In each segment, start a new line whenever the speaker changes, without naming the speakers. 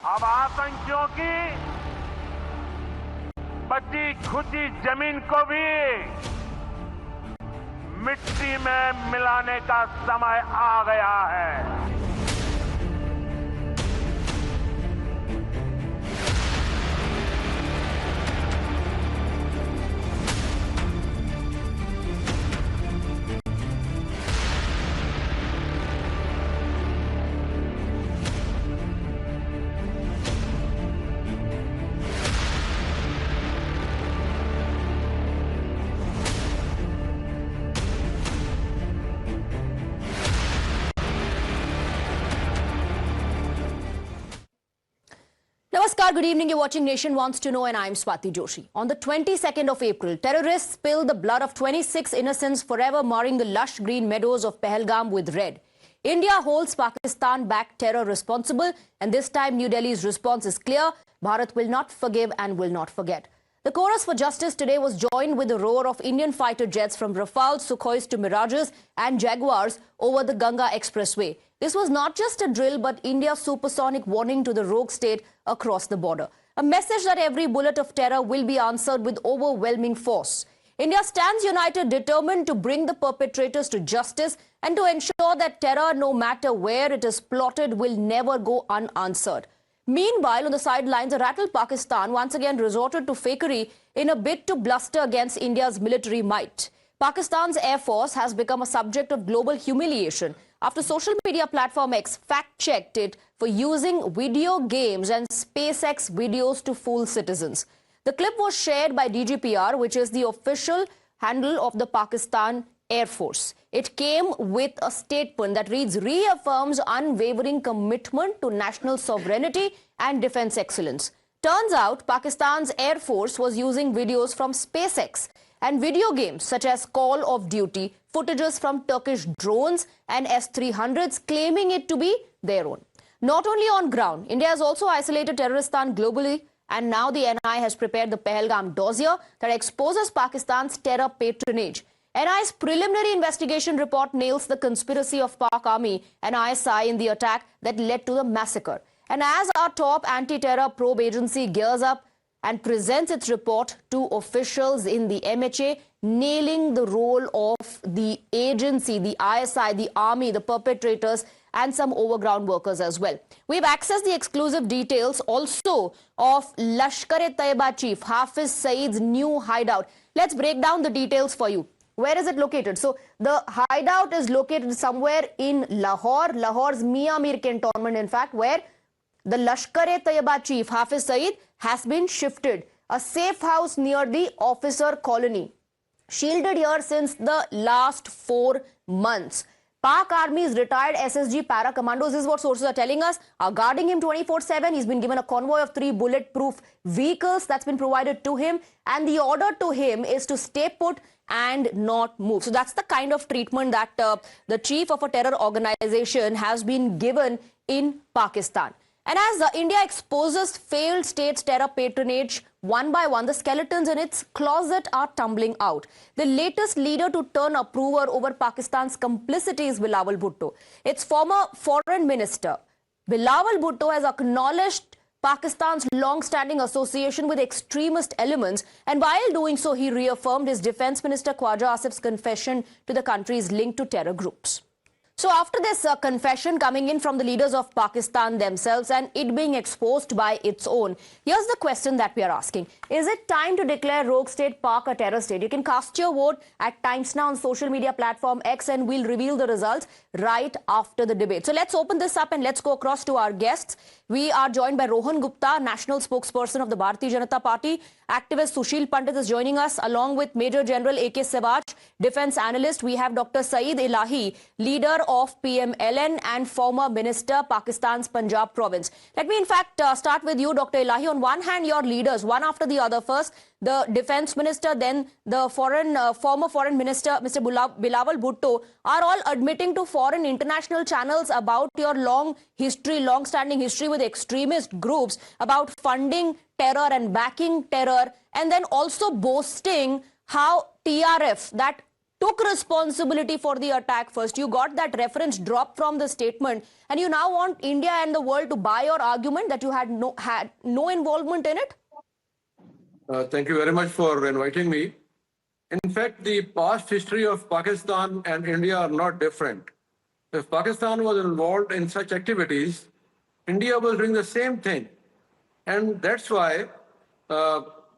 अब आतंकियों की बची खुची जमीन को भी मिट्टी में मिलाने का समय आ गया है।
Namaskar, good evening. You're watching Nation Wants to Know and I'm Swati Joshi. On the 22nd of April, terrorists spilled the blood of 26 innocents, forever marring the lush green meadows of Pahalgam with red. India holds Pakistan-backed terror responsible, and this time New Delhi's response is clear. Bharat will not forgive and will not forget. The chorus for justice today was joined with the roar of Indian fighter jets from Rafales, Sukhois to Mirages and Jaguars over the Ganga Expressway. This was not just a drill, but India's supersonic warning to the rogue state across the border. A message that every bullet of terror will be answered with overwhelming force. India stands united, determined to bring the perpetrators to justice and to ensure that terror, no matter where it is plotted, will never go unanswered. Meanwhile, on the sidelines, a rattled Pakistan once again resorted to fakery in a bid to bluster against India's military might. Pakistan's Air Force has become a subject of global humiliation after social media platform X fact-checked it for using video games and SpaceX videos to fool citizens. The clip was shared by DGPR, which is the official handle of the Pakistan Air Force. It came with a statement that reads, reaffirms unwavering commitment to national sovereignty and defense excellence. Turns out Pakistan's Air Force was using videos from SpaceX and video games such as Call of Duty, footages from Turkish drones and S-300s, claiming it to be their own. Not only on ground, India has also isolated Terroristan globally, and now the NIA has prepared the Pahalgam dossier that exposes Pakistan's terror patronage. NIA's preliminary investigation report nails the conspiracy of Pak Army and ISI in the attack that led to the massacre. And as our top anti-terror probe agency gears up and presents its report to officials in the MHA, nailing the role of the agency, the ISI, the army, the perpetrators, and some overground workers as well. We've accessed the exclusive details also of Lashkar-e-Taiba chief Hafiz Saeed's new hideout. Let's break down the details for you. Where is it located? So the hideout is located somewhere in Lahore, Lahore's Mia Mir cantonment, in fact, where the Lashkar-e-Taiba chief Hafiz Saeed has been shifted. A safe house near the officer colony. Shielded here since the last 4 months. Pak Army's retired SSG para commandos, this is what sources are telling us, are guarding him 24/7. He's been given a convoy of 3 bulletproof vehicles that's been provided to him. And the order to him is to stay put and not move. So that's the kind of treatment that the chief of a terror organization has been given in Pakistan. And as India exposes failed states' terror patronage, one by one, the skeletons in its closet are tumbling out. The latest leader to turn approver over Pakistan's complicity is Bilawal Bhutto. Its former foreign minister, Bilawal Bhutto, has acknowledged Pakistan's long-standing association with extremist elements, and while doing so, he reaffirmed his defense minister Khwaja Asif's confession to the country's link to terror groups. So after this confession coming in from the leaders of Pakistan themselves and it being exposed by its own, here's the question that we are asking. Is it time to declare rogue state Pak a terror state? You can cast your vote at Times Now on social media platform X, and we'll reveal the results right after the debate. So let's open this up and let's go across to our guests. We are joined by Rohan Gupta, national spokesperson of the Bharatiya Janata Party. Activist Sushil Pandit is joining us, along with Major General A.K. Sewaj, defense analyst. We have Dr. Saeed Elahi, leader of PMLN and former minister, Pakistan's Punjab province. Let me in fact start with you, Dr. Elahi. On one hand, your leaders, one after the other. First, the defense minister, then the former foreign minister, Mr. Bilawal Bhutto, are all admitting to foreign international channels about your long-standing history with extremist groups, about funding terror and backing terror, and then also boasting how TRF, that took responsibility for the attack first. You got that reference dropped from the statement, and you now want India and the world to buy your argument that you had no involvement in it?
Thank you very much for inviting me. In fact, the past history of Pakistan and India are not different. If Pakistan was involved in such activities, India was doing the same thing. And that's why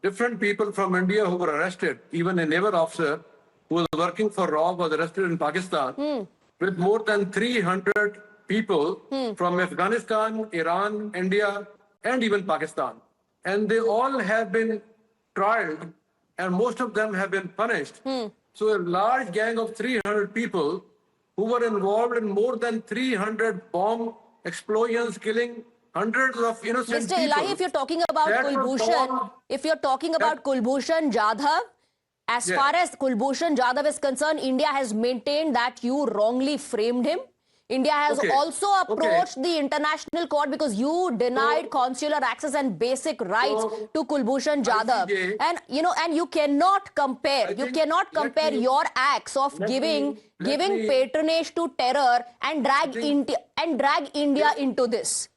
different people from India who were arrested, even a naval officer who was working for RAW was arrested in Pakistan, with more than 300 people from Afghanistan, Iran, India, and even Pakistan. And they all have been tried, and most of them have been punished. So a large gang of 300 people who were involved in more than 300 bomb explosions, killing hundreds of innocent people.
Mr. Elahi, if you're talking about Kulbhushan Jadhav, as far as Kulbhushan Jadhav is concerned, India has maintained that you wrongly framed him. India has also approached the international court because you denied consular access and basic rights to Kulbhushan Jadhav. And you cannot compare. You cannot compare your acts of giving patronage to terror and drag India into this.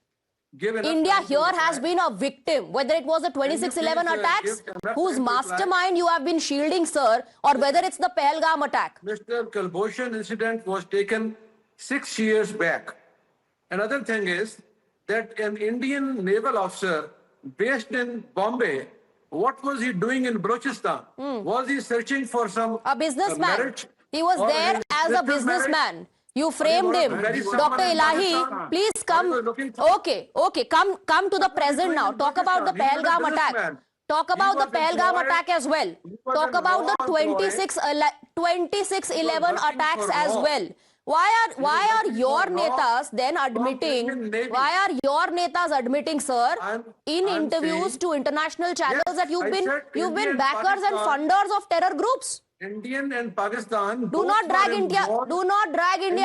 India here has been a victim, whether it was the 26/11 attacks, whose mastermind you have been shielding, sir, or whether it's the Pahalgam attack.
Mr. Kulbhushan incident was taken 6 years back. Another thing is that an Indian naval officer based in Bombay, what was he doing in Balochistan? Was he searching for
a businessman? He was there as a businessman. You framed him. Dr. Elahi, please come. Okay, come to the present now. Talk about the Pahalgam attack. Talk about the Pahalgam attack as well. Talk about the 26/11 attacks as well. Why are your netas then admitting? Why are your netas admitting, sir, in interviews to international channels that you've been backers and funders of terror groups?
Indian and Pakistan.
Do not drag India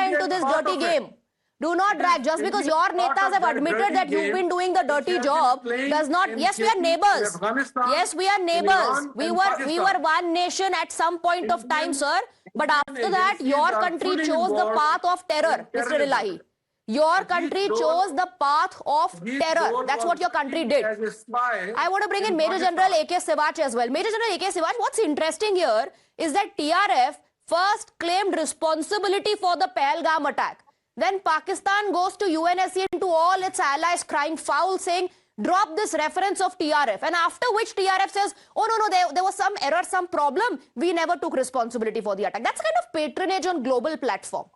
into this dirty game. Do not drag. Just because your netas have admitted that you've been doing the dirty job does not. Yes, we are neighbors. Yes, we are neighbors. We were one nation at some point of time, sir. But after that, your country chose the path of terror, Mr. Elahi. Your country chose the path of terror. That's what your country did. I want to bring in Major General A.K. Sivach as well. Major General A.K. Sivach, what's interesting here is that TRF first claimed responsibility for the Pahalgam attack. Then Pakistan goes to UNSC and to all its allies crying foul, saying, drop this reference of TRF. And after which TRF says, oh, no, there was some error, some problem. We never took responsibility for the attack. That's kind of patronage on global platform.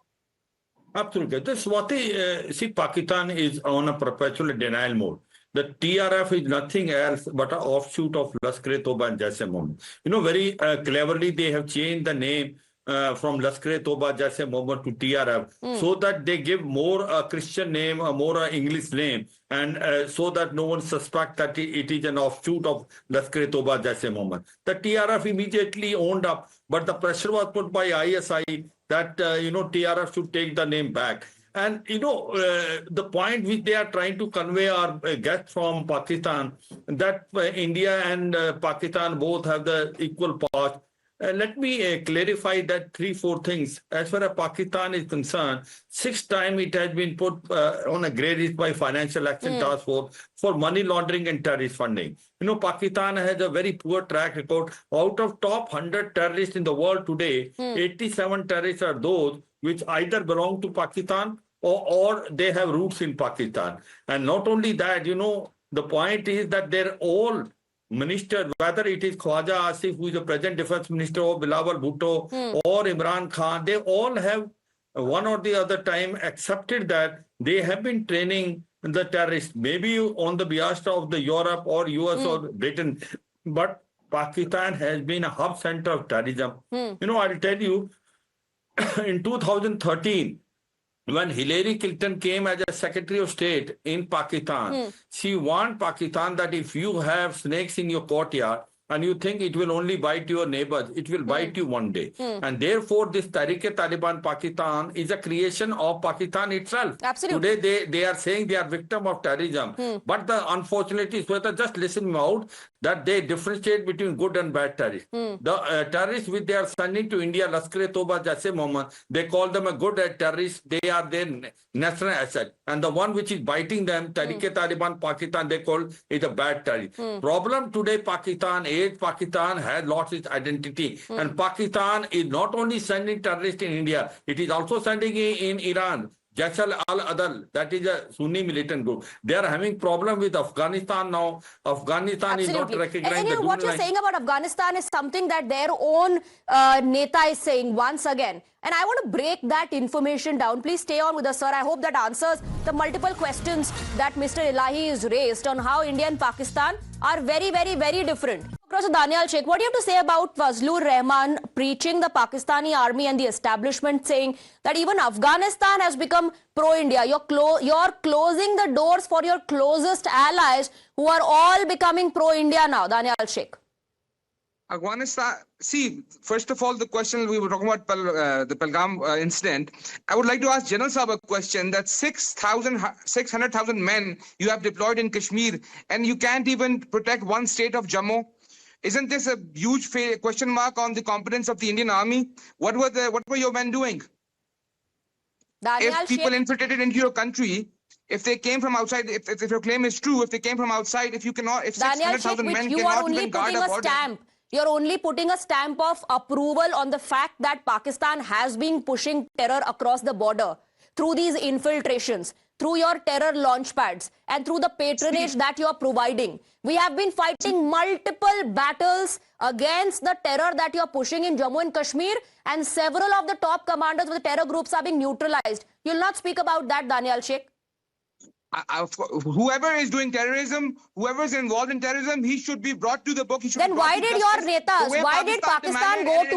Absolutely. This Swati, see, Pakistan is on a perpetual denial mode. The TRF is nothing else but an offshoot of Lashkar-e-Toba and Jaise-e-Mohammed. Very cleverly they have changed the name from Lashkar-e-Toba, Jaise-e-Mohammed to TRF, so that they give more a Christian name, a more English name, and so that no one suspects that it is an offshoot of Lashkar-e-Toba, Jaise-e-Mohammed. The TRF immediately owned up, but the pressure was put by ISI that, TRF should take the name back. And, the point which they are trying to convey our guests from Pakistan, that India and Pakistan both have the equal part. Let me clarify that 3-4 things. As far as Pakistan is concerned, 6 times it has been put on a grey list by Financial Action Task Force for money laundering and terrorist funding. Pakistan has a very poor track record. Out of top 100 terrorists in the world today, 87 terrorists are those which either belong to Pakistan or they have roots in Pakistan. And not only that, the point is that they're all minister, whether it is Khwaja Asif, who is the present defense minister, or Bilawal Bhutto, or Imran Khan, they all have one or the other time accepted that they have been training the terrorists, maybe on the behest of the Europe or US or Britain, but Pakistan has been a hub center of terrorism. I'll tell you, in 2013, when Hillary Clinton came as a Secretary of State in Pakistan, she warned Pakistan that if you have snakes in your courtyard, and you think it will only bite your neighbors, it will bite you one day. And therefore, this Tehreek-e-Taliban Pakistan is a creation of Pakistan itself.
Absolutely.
Today, they are saying they are victim of terrorism. But the unfortunately, Sweta, just listen me out, that they differentiate between good and bad terrorists. The terrorists which they are sending to India, Lashkar-e-Toba, Jaise Mohammed, they call them a good terrorist. They are their national asset. And the one which is biting them, Tehreek-e-Taliban Pakistan, they call it a bad terrorist. Problem today, Pakistan has lost its identity. And Pakistan is not only sending terrorists in India, it is also sending in Iran. Jaish al-Adl, that is a Sunni militant group. They are having problem with Afghanistan now. Afghanistan is not recognizing
and what you're saying about Afghanistan is something that their own Neta is saying once again. And I want to break that information down. Please stay on with us, sir. I hope that answers the multiple questions that Mr. Elahi has raised on how India and Pakistan are very, very, very different. Professor Danial Sheikh, what do you have to say about Fazlur Rahman preaching the Pakistani army and the establishment, saying that even Afghanistan has become pro-India? You're closing the doors for your closest allies who are all becoming pro-India now, Danial Sheikh.
Afghanistan, see, first of all, the question we were talking about the Pahalgam incident. I would like to ask General Saab a question that 600,000 men you have deployed in Kashmir and you can't even protect one state of Jammu. Isn't this a huge question mark on the competence of the Indian army? What were your men doing? If people infiltrated into your country, if they came from outside, if your claim is true, if they came from outside, if 600,000 men cannot even guard a border.
You're only putting a stamp of approval on the fact that Pakistan has been pushing terror across the border through these infiltrations, through your terror launch pads, and through the patronage that you're providing. We have been fighting multiple battles against the terror that you're pushing in Jammu and Kashmir, and several of the top commanders of the terror groups are being neutralized. You'll not speak about that, Danial Sheikh?
Whoever is doing terrorism, whoever is involved in terrorism, he should be brought to the book.
Then why did your netas, why did Pakistan go to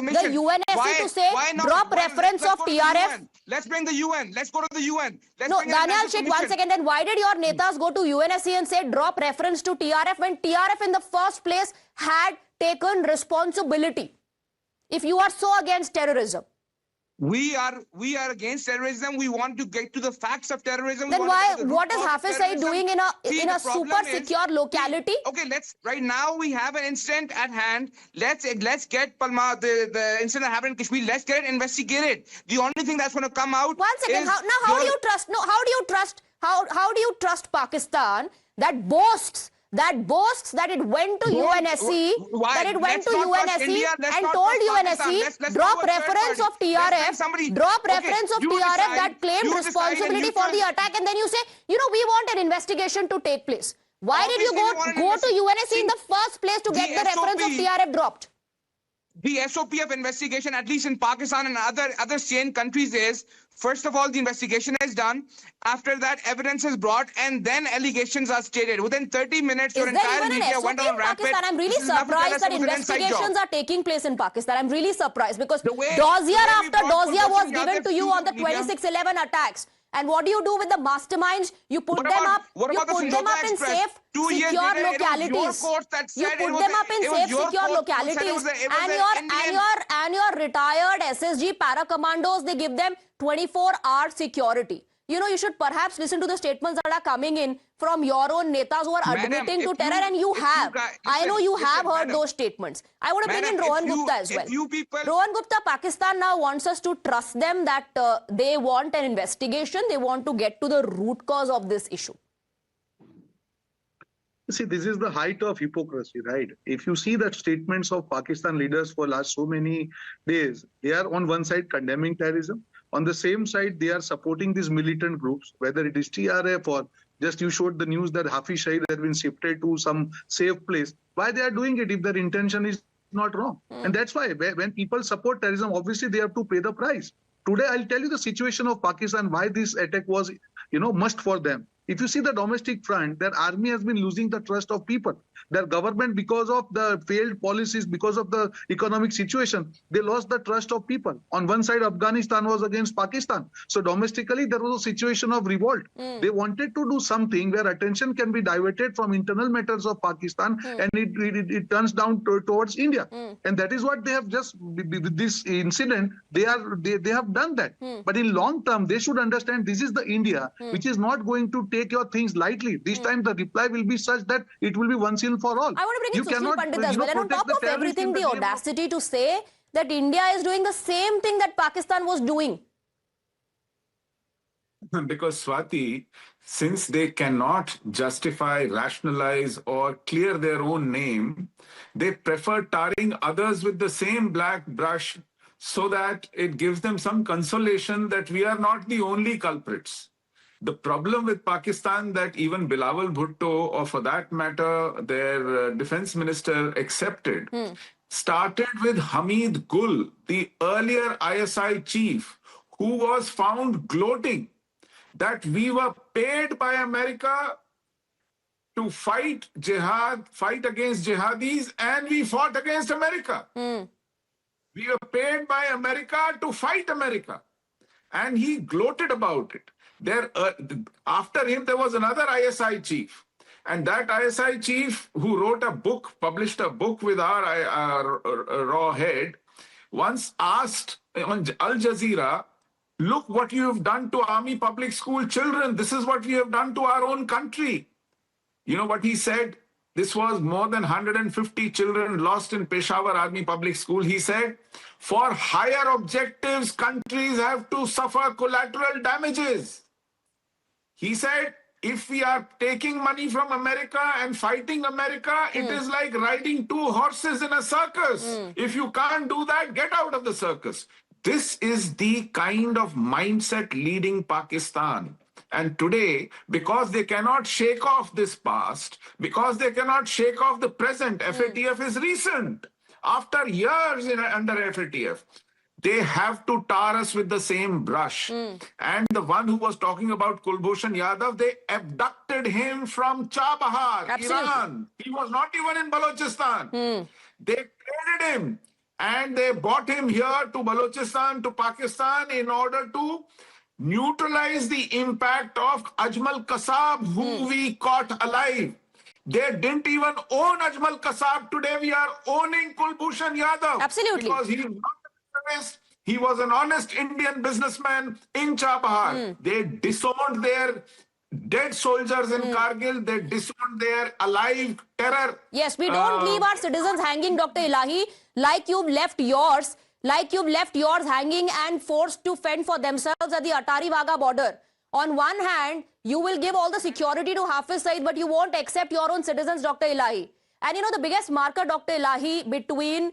the UNSC to say drop reference of TRF?
Let's bring the UN. Let's go to the UN.
No, Danial Sheikh, 1 second. Then why did your netas go to UNSC and say drop reference to TRF when TRF in the first place had taken responsibility? If you are so against terrorism.
We are against terrorism. We want to get to the facts of terrorism.
Then what is Hafiz Saeed doing in a super secure locality?
Okay, right now we have an incident at hand. Let's get Palma, the incident that happened in Kashmir. Let's get it investigated. The only thing that's going to come out.
1 second. How do you trust? No, how do you trust Pakistan that boasts that it went to UNSC, and told UNSC, drop reference of TRF, that claimed responsibility for the attack, and then you say, we want an investigation to take place. Why did you go to UNSC in the first place to get the reference of TRF dropped?
The SOP of investigation, at least in Pakistan and other sane countries, is first of all, the investigation is done. After that, evidence is brought, and then allegations are stated. Within 30 minutes, your entire media went on rampant.
I'm really surprised that investigations are taking place in Pakistan. I'm really surprised because dossier after dossier was given to you on the 26/11 attacks. And what do you do with the masterminds? You put them up in safe, secure localities. You put them up in safe, secure localities. And your retired SSG para-commandos, they give them 24-hour security. You should perhaps listen to the statements that are coming in from your own netas who are admitting to terror, and you have. I know you have heard those statements. I want to bring in Rohan Gupta as well. Rohan Gupta, Pakistan now wants us to trust them that they want an investigation. They want to get to the root cause of this issue.
See, this is the height of hypocrisy, right? If you see the statements of Pakistan leaders for last so many days, they are on one side condemning terrorism. On the same side, they are supporting these militant groups, whether it is TRF or just you showed the news that Hafiz Saeed has been shifted to some safe place. Why they are doing it if their intention is not wrong? And that's why when people support terrorism, obviously they have to pay the price. Today, I'll tell you the situation of Pakistan, why this attack was, must for them. If you see the domestic front, their army has been losing the trust of people. Their government, because of the failed policies, because of the economic situation, they lost the trust of people. On one side, Afghanistan was against Pakistan. So domestically, there was a situation of revolt. They wanted to do something where attention can be diverted from internal matters of Pakistan and it turns down towards India. And that is what they have just, with this incident, they have done that. But in long term, they should understand this is the India which is not going to take your things lightly. This time the reply will be such that it will be once and for all.
I want to bring in Sushil Pandit as well. And on top of everything, the audacity to say that India is doing the same thing that Pakistan was doing.
Because Swati, since they cannot justify, rationalize, or clear their own name, they prefer tarring others with the same black brush so that it gives them some consolation that we are not the only culprits. The problem with Pakistan that even Bilawal Bhutto, or for that matter, their defense minister accepted, started with Hamid Gul, the earlier ISI chief, who was found gloating that we were paid by America to fight jihad, fight against jihadis, and we fought against America. We were paid by America to fight America. And he gloated about it. After him, there was another ISI chief. And that ISI chief who wrote a book, published a book with our raw head, once asked on Al Jazeera, look what you have done to army public school children. This is what we have done to our own country. You know what he said? This was more than 150 children lost in Peshawar Army Public School. He said, for higher objectives, countries have to suffer collateral damages. He said, if we are taking money from America and fighting America, it is like riding two horses in a circus. If you can't do that, get out of the circus. This is the kind of mindset leading Pakistan. And today, because they cannot shake off this past, because they cannot shake off the present, FATF is recent. After years under FATF, they have to tar us with the same brush. And the one who was talking about Kulbhushan Yadav, they abducted him from Chabahar, Iran. He was not even in Balochistan. They traded him and they brought him here to Balochistan, to Pakistan, in order to neutralize the impact of Ajmal Kasab, who we caught alive. They didn't even own Ajmal Kasab. Today we are owning Kulbhushan Yadav.
Absolutely.
Because he is not a terrorist. He was an honest Indian businessman in Chabahar. They disowned their dead soldiers in Kargil. They disowned their alive terror.
Yes, we don't leave our citizens hanging, Dr. Elahi, like you've left yours. Like you've left yours hanging and forced to fend for themselves at the Atari-Wagah border. On one hand, you will give all the security to Hafiz Saeed, but you won't accept your own citizens, Dr. Elahi. And you know, the biggest marker, Dr. Elahi, between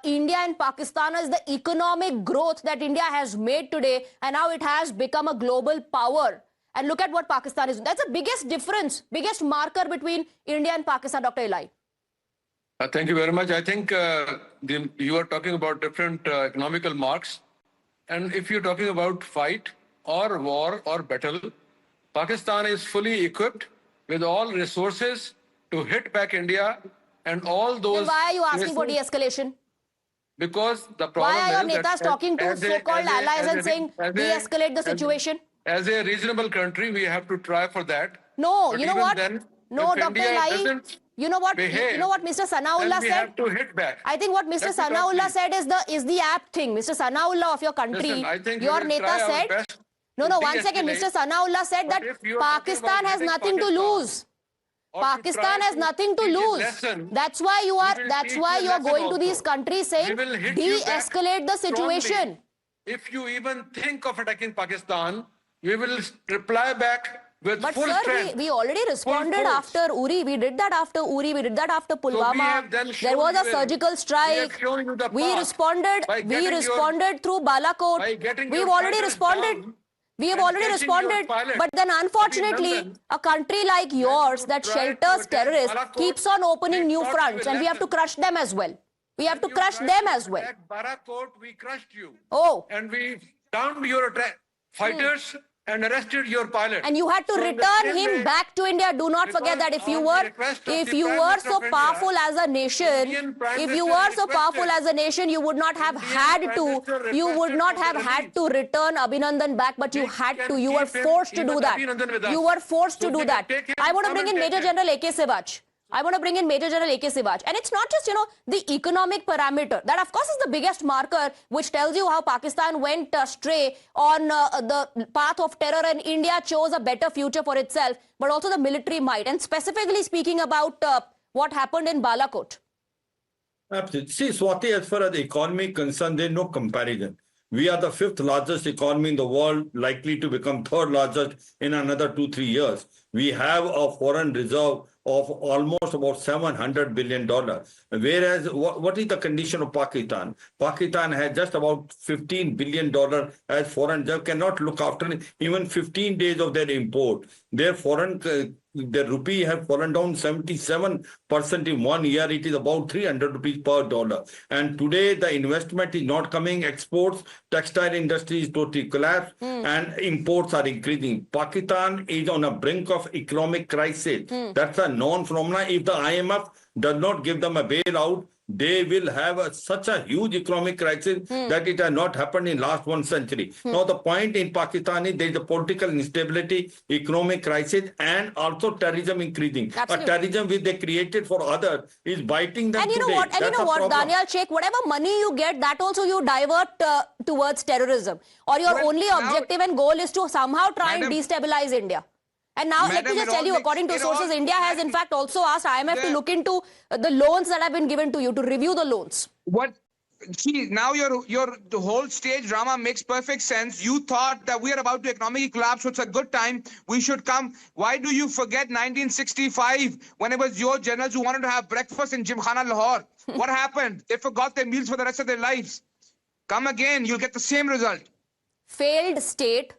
India and Pakistan is the economic growth that India has made today, and now it has become a global power. And look at what Pakistan is doing. That's the biggest difference, biggest marker between India and Pakistan, Dr. Elahi.
Thank you very much. I think you are talking about different economical marks. And if you're talking about fight or war or battle, Pakistan is fully equipped with all resources to hit back India and all those...
Then why are you asking for de-escalation?
Because the problem
why are
is
your netas talking to so-called allies and saying de-escalate the situation?
As a reasonable country, we have to try for that.
No,
but
you know what?
Then,
no, Dr. Elahi, you know what Mr. Sanaullah said?
Have to hit back.
I think what Mr. Sanaullah said is the apt thing. Mr. Sanaullah of your country,
Listen, I think
your neta said... No, one second. Mr. Sanaullah said that Pakistan has nothing to lose. Pakistan has nothing to lose. That's why you are going to these countries saying de-escalate the situation.
If you even think of attacking Pakistan, we will reply back with
but
full
sir,
strength.
we already responded after Uri. We did that after Uri. We did that after Pulwama.
There
was a surgical strike. We responded through Balakot. We've already responded. We have already responded. But then unfortunately, a country like yours that shelters terrorists keeps on opening new fronts, and we have to crush them as well. We have to crush them as well.
At Barakot, we crushed you.
Oh.
And we downed your fighters and arrested your pilot.
And you had to
So in the
return
same
him
way,
back to India. Do not forget
because
that if you
on the
were,
request of
if
the
you
Prime
were
Minister
so
of India,
powerful as a nation,
Indian Prime
if you
Minister
were so powerful
requested-
as a nation, you would not have
Indian
had
Prime
to,
Minister
you would
requested
not
for
have
the
had
release.
to return Abhinandan back, but you
We
had
can
to, you were
keep him,
forced to
even
do that.
Abhinandan with us.
You were forced
So
to do
we can
that.
take him,
I want to
come
bring in
and
Major
take him.
General A.K. Sewaj. I want to bring in Major General A.K. Sewaj. And it's not just, the economic parameter. That, of course, is the biggest marker which tells you how Pakistan went astray on the path of terror and India chose a better future for itself, but also the military might. And specifically speaking about what happened in Balakot.
Absolutely. See, Swati, as far as the economy is concerned, there's no comparison. We are the 5th largest economy in the world, likely to become 3rd largest in another 2-3 years. We have a foreign reserve of almost about $700 billion. Whereas, what is the condition of Pakistan? Pakistan has just about $15 billion as foreign reserve, cannot look after even 15 days of their import. Their foreign, the rupee have fallen down 77% in 1 year. It is about 300 rupees per dollar. And today the investment is not coming. Exports, textile industry is totally collapsed and imports are increasing. Pakistan is on a brink of economic crisis. That's a known phenomenon. If the IMF does not give them a bailout, they will have such a huge economic crisis that it has not happened in last 1 century. Now, the point in Pakistan is there is a political instability, economic crisis, and also terrorism increasing.
Absolutely.
A terrorism which they created for others is biting them
And you know
today.
what? And you
That's
know
a
what,
problem.
Daniel Sheikh, whatever money you get, that also you divert towards terrorism. Or your
Well,
only
now-
objective and goal is to somehow try and
Madam-
destabilize India. And now, let me
Madam,
just
it
tell
all
you,
makes-
according to
it all-
sources, India has in fact also asked IMF to
Yeah.
look into the loans that have been given to you, to review the loans.
What? See, now the whole stage drama makes perfect sense. You thought that we are about to economically collapse, so it's a good time. We should come. Why do you forget 1965 when it was your generals who wanted to have breakfast in Gymkhana Lahore? What happened? They forgot their meals for the rest of their lives. Come again, you'll get the same result.
Failed state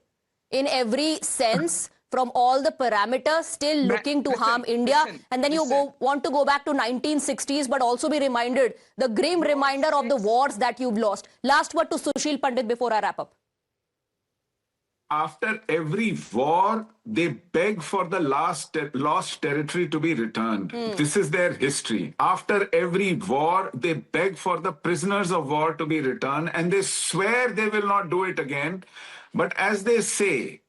in every sense, from all the parameters, still looking to harm India. And then you want to go back to 1960s, but also be reminded, the grim reminder of the wars that you've lost. Last word to Sushil Pandit before I wrap up.
After every war, they beg for the lost territory to be returned. This is their history. After every war, they beg for the prisoners of war to be returned, and they swear they will not do it again. But as they say,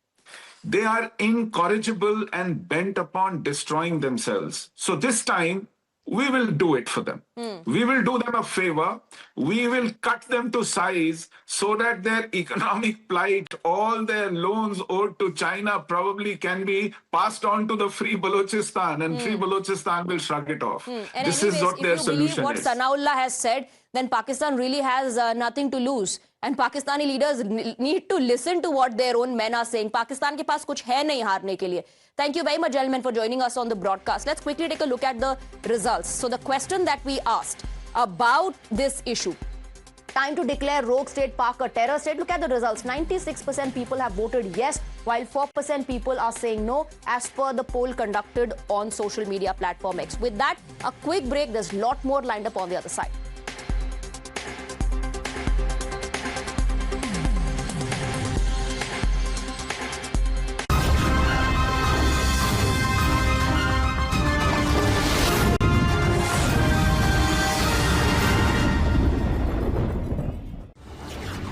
they are incorrigible and bent upon destroying themselves. So this time, we will do it for them. We will do them a favor. We will cut them to size so that their economic plight, all their loans owed to China probably can be passed on to the Free Balochistan, and Free Balochistan will shrug it off.
And
This
anyways,
is what their
if you believe
solution
what
is.
Sanaullah has said, then Pakistan really has nothing to lose. And Pakistani leaders need to listen to what their own men are saying. Pakistan ke paas kuch hai nahi haarne ke liye. Thank you very much, gentlemen, for joining us on the broadcast. Let's quickly take a look at the results. So the question that we asked about this issue, time to declare Rogue State Pak a terror state. Look at the results. 96% people have voted yes, while 4% people are saying no, as per the poll conducted on social media platform X. With that, a quick break. There's a lot more lined up on the other side.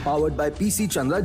Powered by PC Chandra.